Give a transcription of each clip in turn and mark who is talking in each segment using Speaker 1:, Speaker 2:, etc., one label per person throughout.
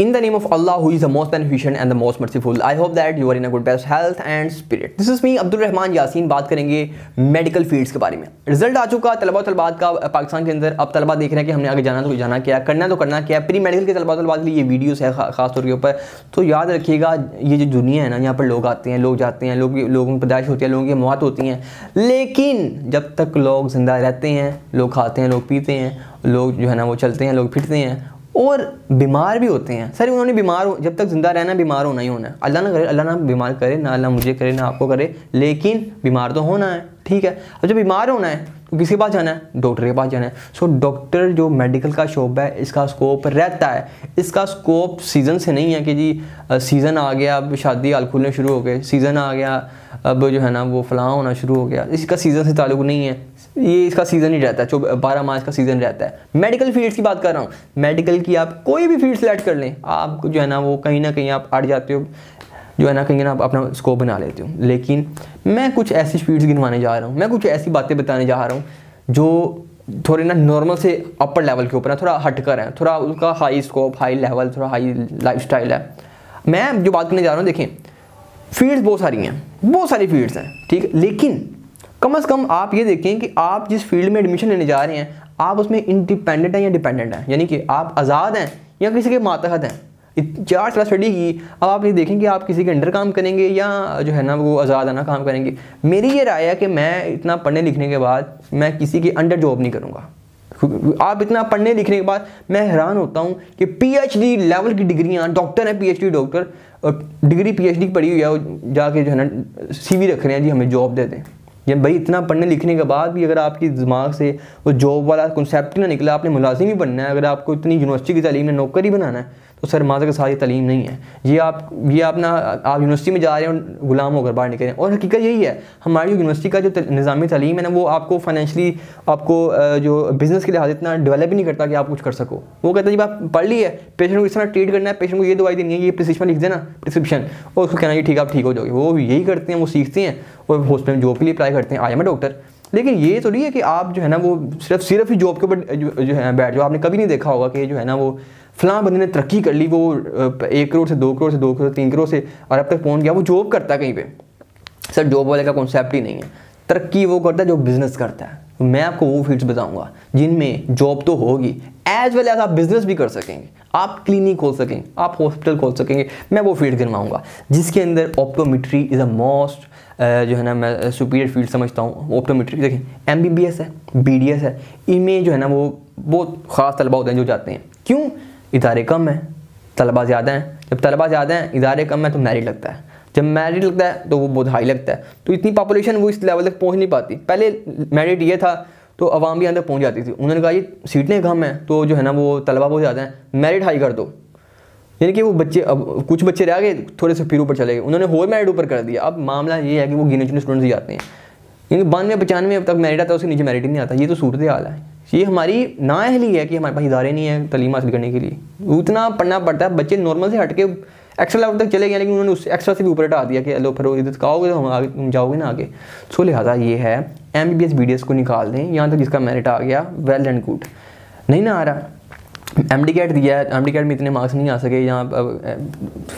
Speaker 1: In the name of Allah, who is the most beneficent and the most merciful, I hope that you are in a good best health and spirit. This is me, Abdul Rahman Yasin. बात करेंगे medical fields के बारे में। Result आ चुका तलबा तलबात का पाकिस्तान के अंदर। अब तलबा देख रहे हैं कि हमने आगे जाना तो जाना क्या, करना तो करना क्या। प्री मेडिकल के तलबा तलबात के लिए ये वीडियोस है खास तौर के ऊपर। तो याद रखिएगा, ये जो दुनिया है ना, यहाँ पर लोग आते हैं, लोग जाते हैं, लोगों की पैदाइश होती है, लोगों की मौत होती हैं, लेकिन जब तक लोग जिंदा रहते हैं, लोग खाते हैं, लोग पीते हैं, लोग जो है ना वो चलते हैं, लोग फिरते हैं और बीमार भी होते हैं। सर उन्होंने जब तक जिंदा रहना बीमार होना ही होना है। अल्लाह ना करे, अल्लाह ना बीमार करे, ना अल्लाह मुझे करे ना आपको करे, लेकिन बीमार तो होना है, ठीक है। अब जब बीमार होना है तो किसके पास जाना है? डॉक्टर के पास जाना है। सो डॉक्टर जो मेडिकल का शोब है, इसका स्कोप रहता है। इसका स्कोप सीज़न से नहीं है कि जी सीज़न आ गया अब शादी हाल खुलने शुरू हो गए, सीज़न आ गया अब जो है ना वो फलां होना शुरू हो गया। इसका सीज़न से ताल्लुक़ नहीं है, ये इसका सीज़न ही रहता है, 12 माह का सीज़न रहता है। मेडिकल फील्ड्स की बात कर रहा हूँ। मेडिकल की आप कोई भी फील्ड सेलेक्ट कर लें, आपको जो है ना वो कहीं ना कहीं आप अट जाते हो, जो है ना कहीं ना आप अपना स्कोप बना लेते हो। लेकिन मैं कुछ ऐसी फील्ड्स गिनवाने जा रहा हूँ, मैं कुछ ऐसी बातें बताने जा रहा हूँ जो थोड़े ना नॉर्मल से अपर लेवल के ऊपर है, थोड़ा हटकर है, थोड़ा उसका हाई स्कोप, हाई लेवल, थोड़ा हाई लाइफस्टाइल है। मैं जो बात करने जा रहा हूँ, देखें फील्ड्स बहुत सारी हैं, बहुत सारी फील्ड्स हैं, ठीक है। लेकिन कम से कम आप ये देखें कि आप जिस फील्ड में एडमिशन लेने जा रहे हैं, आप उसमें इंडिपेंडेंट हैं या डिपेंडेंट हैं, यानी कि आप आज़ाद हैं या किसी के मातहत हैं। 4 साल स्टडी की, अब आप ये देखें कि आप किसी के अंडर काम करेंगे या जो है ना वो आज़ादाना काम करेंगे। मेरी ये राय है कि मैं इतना पढ़ने लिखने के बाद मैं किसी के अंडर जॉब नहीं करूँगा। आप इतना पढ़ने लिखने के बाद मैं हैरान होता हूँ कि PhD लेवल की डिग्रियाँ, डॉक्टर हैं, PhD डॉक्टर, डिग्री PhD पढ़ी हुई है, जाके जो है ना CV रख रहे हैं जी हमें जॉब दे दें। या भाई इतना पढ़ने लिखने के बाद भी अगर आपकी दिमाग से वो जॉब वाला कॉन्सेप्ट ही ना निकला, आपने मुलाजिम ही बनना है, अगर आपको इतनी यूनिवर्सिटी की तालीम में नौकरी बनाना है, तो सर माज़ के साथ ये तालीम नहीं है। ये आप यूनिवर्सिटी में जा रहे हैं और गुलाम होकर बाहर निकल रहे हैं। और हकीकत यही है, हमारी यूनिवर्सिटी का जो निज़ामी तालीम है ना, वो आपको फाइनेंशली, आपको जो बिज़नेस के लिहाज इतना डेवलप ही नहीं करता कि आप कुछ कर सको। वो कहता है जब आप पढ़ लिए, पेशेंट को इस तरह ट्रीट करना है, पेशेंट को ये दवाई देनी है, ये प्रिस्क्रिप्शन लिख देना, प्रिस्क्रिप्शन, और उसको कहना ये ठीक, आप ठीक हो जाओगे। वो यही करते हैं, वो सीखते हैं और हॉस्पिटल में जॉब के लिए अप्लाई करते हैं, आया मैं डॉक्टर। लेकिन ये तो नहीं है कि आप जो है ना वो सिर्फ ही जॉब के ऊपर जो है बैठ जाओ। आपने कभी नहीं देखा होगा कि जो है ना वो फलां बंदे ने तरक्की कर ली, वो 1 करोड़ से 2 करोड़ से 2 करोड़ 3 करोड़ से और अब तक पहुंच गया, वो जॉब करता है कहीं पे। सर जॉब वाले का कॉन्सेप्ट ही नहीं है। तरक्की वो करता है जो बिजनेस करता है। तो मैं आपको वो फील्ड्स बताऊंगा जिनमें जॉब तो होगी, एज वेल एज आप बिजनेस भी कर सकेंगे, आप क्लिनिक खोल सकेंगे, आप हॉस्पिटल खोल सकेंगे। मैं वो फील्ड गिनवाऊंगा जिसके अंदर ऑप्टोमेट्री इज़ अ मोस्ट जो है ना मैं सुपीरियर फील्ड समझता हूँ। ऑप्टोमेट्री देखें, MBBS है, BDS है, इनमें जो है ना वो बहुत ख़ास तलबा होते हैं जो जाते हैं। क्यों? इदारे कम हैं, तलबा ज़्यादा हैं। जब तलबा ज़्यादा हैं, इदारे कम हैं, तो मेरिट लगता है। जब मेरिट लगता है तो वो बहुत हाई लगता है। तो इतनी पॉपुलेशन वो इस लेवल तक पहुँच नहीं पाती। पहले मेरिट ये था तो अवाम भी अंदर पहुँच जाती थी। उन्होंने कहा ये सीटें कम हैं तो जो है ना वो तलबा बहुत ज़्यादा हैं, मेरिट हाई कर दो। यानी कि वो बच्चे, अब कुछ बच्चे रह गए, थोड़े से फिर ऊपर चले गए, उन्होंने और मेरिट ऊपर कर दिया। अब मामला ये है कि वो गिने चुने स्टूडेंट्स ही आते हैं, क्योंकि 92-95 अब तक मेरिट आता है, उसके नीचे मेरिट ही नहीं आता। ये तो सूरत हाल है। ये हमारी नाअहली है कि हमारे पास इदारे नहीं है तालीम हासिल करने के लिए। उतना पढ़ना पड़ता है, बच्चे नॉर्मल से हट के एक्स्ट्रा लेवल तक चले गए, लेकिन उन्होंने उस एक्स्ट्रा से भी ऊपर हटा दिया कि लो फिर इधर आओगे तो हम आगे, तुम जाओगे ना आगे। सो लिहाजा ये है, MBBS BDS को निकाल दें, यहाँ तक जिसका मेरिट आ गया वेल एंड गुड। नहीं ना आ रहा, MD-CAT दिया है, MD-CAT में इतने मार्क्स नहीं आ सके यहाँ,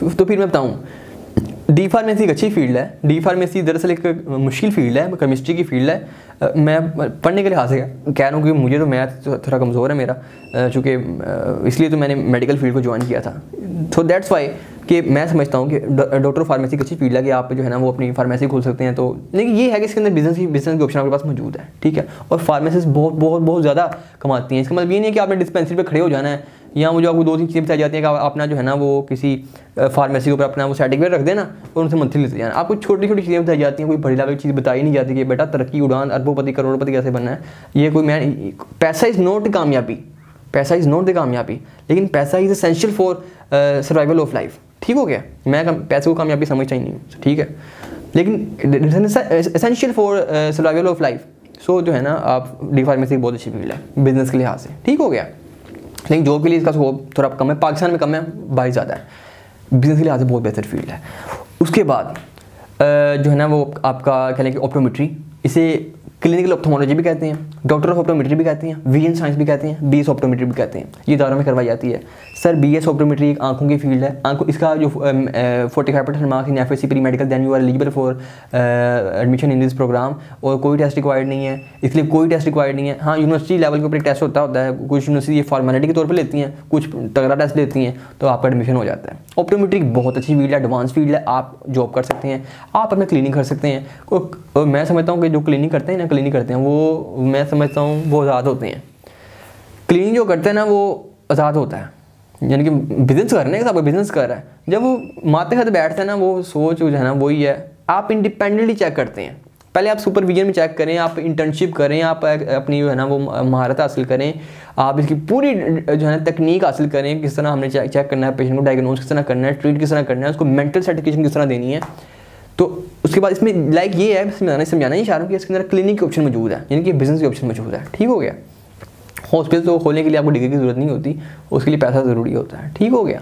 Speaker 1: तो फिर मैं बताऊँ डी फार्मेसी एक अच्छी फील्ड है। डी फार्मेसी दरअसल एक मुश्किल फील्ड है, केमिस्ट्री की फील्ड है। मैं पढ़ने के लिहाज से कह रहा हूँ कि मुझे तो मैथ थोड़ा कमज़ोर है मेरा, चूँकि इसलिए तो मैंने मेडिकल फील्ड को ज्वाइन किया था। तो दैट्स वाई कि मैं समझता हूँ कि डॉक्टर फार्मेसी की अच्छी फील्ड है कि आप जो है ना वो अपनी फार्मेसी खोल सकते हैं। तो लेकिन ये है कि इसके अंदर बिजनेस के ऑप्शन आपके पास मौजूद है, ठीक है। और फार्मेसिस्ट बहुत बहुत बहुत ज़्यादा कमाती हैं। इसका मतलब ये नहीं है कि आपने डिस्पेंसरी पे खड़े हो जाना है, या मुझे आपको 2-3 चीज़ें बताई जाती हैं कि अपना जो है ना वो किसी फार्मेसी के ऊपर अपना वो सर्टिफिकेट रख देना और उनसे मंथली लेते जाना। आपको छोटी छोटी चीज़ें बताई जाती हैं, कोई बड़ी लेवल की चीज़ बताई नहीं जाती कि बेटा तरक्की उड़ान अरबोपति करोड़पति कैसे बनना है। ये कोई पैसा इज़ नॉट कामयाबी, पैसा इज़ नॉट द कामयाबी, लेकिन पैसा is essential for survival of life. ठीक हो गया, मैं पैसे को कामयाबी समझता ही नहीं हूँ, ठीक है, लेकिन essential for survival of life. So जो है ना आप डी फार्मेसी बहुत अच्छी फील्ड है बिजनेस के लिहाज से, ठीक हो गया। लेकिन जॉब के लिए इसका स्कोप थोड़ा कम है, पाकिस्तान में कम है, बाहर ज़्यादा है। बिजनेस के लिहाज से बहुत बेहतर फील्ड है। उसके बाद जो है ना वो आपका कह लें कि ऑप्टोमेट्री, इसे क्लिनिकल ऑप्थोमोलॉजी भी कहते हैं, डॉक्टर ऑफ ऑप्टोमेट्री भी कहते हैं, VN साइंस भी कहते हैं, BS ऑप्टोमेट्री भी कहते हैं। ये इदारों में करवाई जाती है। सर BS ऑप्टोमेट्री एक आंखों की फील्ड है, आंखों इसका जो 45% marks in FSC pre medical then you are eligible for admission in this program, और कोई टेस्ट रिक्वायर्ड नहीं है, इसलिए कोई टेस्ट रिक्वायर्ड नहीं है। हाँ, यूनिवर्सिटी लेवल के ऊपर एक टेस्ट होता है, कुछ यूनिवर्सिटी ये फॉर्मेलिटी के तौर पर लेती हैं, कुछ तगड़ा टेस्ट लेती हैं, तो आपका एडमिशन हो जाता है। ऑप्टोमेट्री बहुत अच्छी फील्ड है, एडवांस फील्ड है, आप जॉब कर सकते हैं, आप अपना क्लिनिक कर सकते हैं। मैं समझता हूँ कि जो क्लिनिक करते हैं वो मैं समझता हूँ वो आज़ाद होते हैं। क्लिनिक जो करते हैं ना वो आज़ाद होता है, यानी कि बिजनेस करने का, सबका बिजनेस कर रहा है। जब वो माते साथ बैठते हैं ना, वो सोच जो है ना वही है, आप इंडिपेंडेंटली चेक करते हैं। पहले आप सुपरविजन में चेक करें, आप इंटर्नशिप करें, आप अपनी जो है ना वो महारत हासिल करें, आप इसकी पूरी जो है ना तकनीक हासिल करें, किस तरह हमने चेक करना है, पेशेंट को डायग्नोज किस तरह करना है, ट्रीट किस तरह करना है, उसको मेंटल सर्टिफिकेशन किस तरह देनी है। तो उसके बाद इसमें लाइक ये है, समझाना ही चाह रहा हूँ कि इसके अंदर क्लिनिक की ऑप्शन मौजूद है, यानी कि बिजनेस की ऑप्शन मौजूद है। ठीक हो गया। हॉस्पिटल तो खोलने के लिए आपको डिग्री की जरूरत नहीं होती, उसके लिए पैसा ज़रूरी होता है। ठीक हो गया।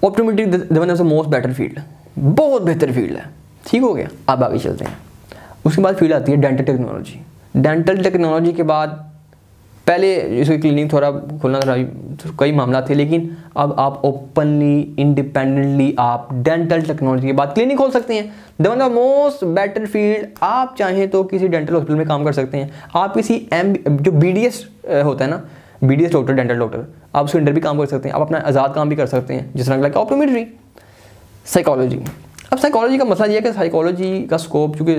Speaker 1: Optometry one of the most better field, बहुत बेहतर फील्ड है। ठीक हो गया। अब आगे चलते हैं। उसके बाद फील्ड आती है डेंटल टेक्नोलॉजी। डेंटल टेक्नोलॉजी के बाद पहले इसकी क्लिनिक थोड़ा खोलना कई मामला थे, लेकिन अब आप ओपनली इंडिपेंडेंटली आप डेंटल टेक्नोलॉजी के बाद क्लिनिक खोल सकते हैं। The one of most better field, आप चाहें तो किसी डेंटल हॉस्पिटल में काम कर सकते हैं, आप किसी जो BDS होता है ना, BDS डॉक्टर, डेंटल डॉक्टर, आप उसके अंडर भी काम कर सकते हैं, आप अपना आज़ाद काम भी कर सकते हैं, जिस तरह का ऑप्टोमेट्री। साइकोलॉजी, अब साइकोलॉजी का मसला ये है कि साइकोलॉजी का स्कोप, चूँकि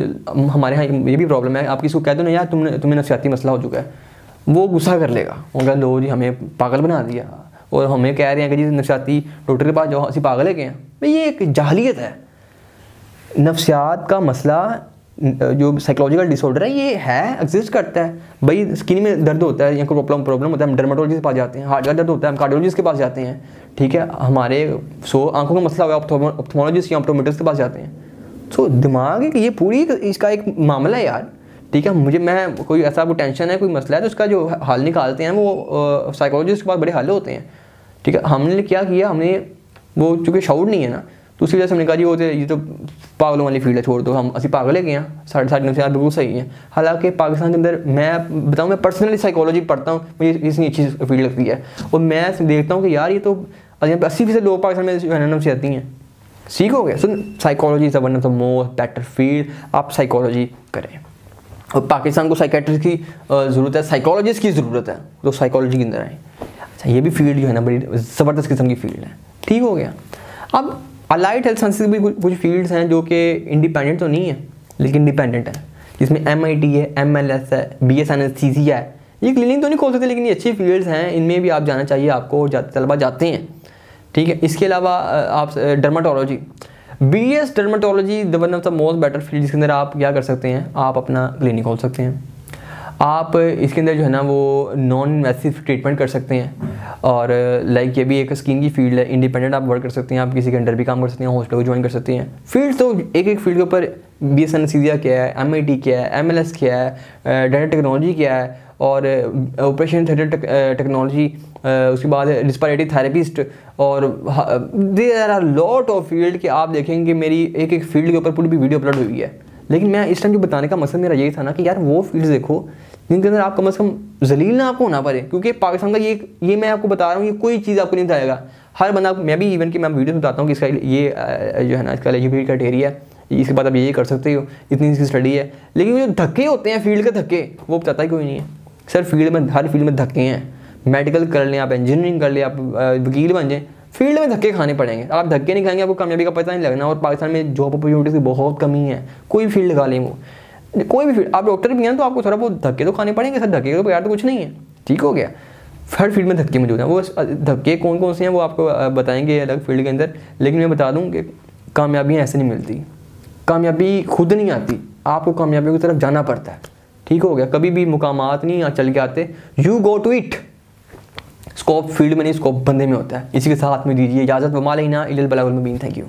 Speaker 1: हमारे यहाँ ये भी प्रॉब्लम है, आप किसी को कह दो ना यार तुम्हें नफसियाती मसला हो चुका है, वो गुस्सा कर लेगा, वो कह लो जी हमें पागल बना दिया, और हमें कह रहे हैं कि जी नफसियाती डॉक्टर के पास जाओ, ਅਸੀਂ पागल है क्या। भाई ये एक जाहलियत है। नफसियात का मसला, जो साइकोलॉजिकल डिसऑर्डर है, ये है, एग्जिस्ट करता है। भाई स्किन में दर्द होता है या कोई प्रॉब्लम होता है, हम डर्माटोलॉजिस्ट के पास जाते हैं, हार्ट का दर्द होता है, हम कार्डियोलॉजिस्ट के पास जाते हैं। ठीक है, हमारे आंखों का मसला हुआ, ऑप्थेमोलॉजिस्ट या ऑप्टोमेट्रिस्ट के पास जाते हैं। सो दिमाग है कि ये पूरी इसका एक मामला है यार। ठीक है, मैं कोई ऐसा कोई टेंशन है, कोई मसला है, तो उसका जो हल निकालते हैं वो साइकोलॉजिस्ट के पास बड़े हल होते हैं। ठीक है, हमने क्या किया, हमने वो चूँकि शाउर नहीं है ना, तो उसी वजह से हमने कहा जी ये तो पागलों वाली फील्ड है, छोड़ दो, हम असी पागल है गए हैं, साढ़े नफसियात बिल्कुल सही है। हालांकि पाकिस्तान के अंदर मैं बताऊँ, मैं पर्सनली साइकोलॉजी पढ़ता हूँ, मुझे इतनी अच्छी फील्ड लगती है, और मैं देखता हूँ कि यार ये तो 80% लोग पाकिस्तान में जो है नफसियाती हैं। सीख हो गया। So psychology is one of the most better field, आप साइकोलॉजी करें। और पाकिस्तान को साइकेट्रिस्ट की ज़रूरत है, साइकोलॉजिस्ट की ज़रूरत है, तो साइकोलॉजी के अंदर आए। अच्छा, ये भी फील्ड जो है ना बड़ी ज़बरदस्त किस्म की फील्ड है। ठीक हो गया। अब अलाइड हेल्थ साइंसेज भी कुछ फील्ड्स हैं जो कि इंडिपेंडेंट तो नहीं है, लेकिन डिपेंडेंट है, जिसमें MIT है, MLS है, BS एनेस्थीसिया है। ये क्लिनिक तो नहीं खोल सकते, लेकिन ये अच्छी फील्ड्स हैं, इनमें भी आप जाना चाहिए आपको, और तलबा जाते हैं। ठीक है, इसके अलावा आप dermatology, BS dermatology the one of the most better field, जिसके अंदर आप क्या कर सकते हैं, आप अपना क्लिनिक खोल सकते हैं। आप इसके अंदर जो है ना वो नॉन इन्वेसिव ट्रीटमेंट कर सकते हैं, और लाइक ये भी एक स्किन की फील्ड है, इंडिपेंडेंट आप वर्क कर सकते हैं, आप किसी के अंडर भी काम कर सकते हैं, हॉस्पिटल को ज्वाइन कर सकते हैं। फील्ड तो एक फील्ड के ऊपर BS एनेस्थीसिया क्या है, MIT क्या है, MLS क्या है, डेंटल टेक्नोलॉजी क्या है, और ऑपरेशन थिएटर टेक्नोलॉजी, उसके बाद रिस्पिरेटरी थेरेपिस्ट, और there are lot of field कि आप देखेंगे मेरी एक फील्ड के ऊपर पूरी भी वीडियो अपलोड हुई है। लेकिन मैं इस टाइम जो बताने का मकसद मेरा यही था ना कि यार वो फील्ड्स देखो जिनके अंदर आप कम से कम जलील ना आपको होना पड़े, क्योंकि पाकिस्तान का ये मैं आपको बता रहा हूँ, ये कोई चीज़ आपको नहीं बताएगा। हर बंदा, मैं भी इवन कि मैं वीडियो में बताता हूँ कि इसका ये जो है ना इसका एलिजिबिलिटी क्राइटेरिया है, इसके बाद आप ये कर सकते हो, इतनी इसकी स्टडी है। लेकिन जो धक्के होते हैं फील्ड के धक्के, वो बताता ही कोई नहीं है। सर फील्ड में, हर फील्ड में धक्के हैं। मेडिकल कर लें आप, इंजीनियरिंग कर लें आप, वकील बन जाएँ, फील्ड में धक्के खाने पड़ेंगे। आप धक्के नहीं खाएंगे, आपको कामयाबी का पता नहीं लगना। और पाकिस्तान में जॉब अपॉर्चुनिटीज़ की बहुत कमी है। कोई फील्ड लगा लें, वो कोई भी फील्ड, आप डॉक्टर भी हैं तो आपको थोड़ा बहुत धक्के तो खाने पड़ेंगे। सर धक्के तो यार तो कुछ नहीं है। ठीक हो गया। हर फील्ड में धक्के मौजूद हैं। वो धक्के कौन कौन से हैं वो आपको बताएंगे अलग फील्ड के अंदर। लेकिन मैं बता दूं कि कामयाबियाँ ऐसे नहीं मिलती, कामयाबी खुद नहीं आती, आपको कामयाबी की तरफ जाना पड़ता है। ठीक हो गया। कभी भी मुकामात नहीं चल के आते, you go to it. Scope field में नहीं, स्कोप बंदे में होता है। इसी के साथ में दीजिए इजाज़त। वमा अलैना इल्लल बलागुल मुबीन। Thank you.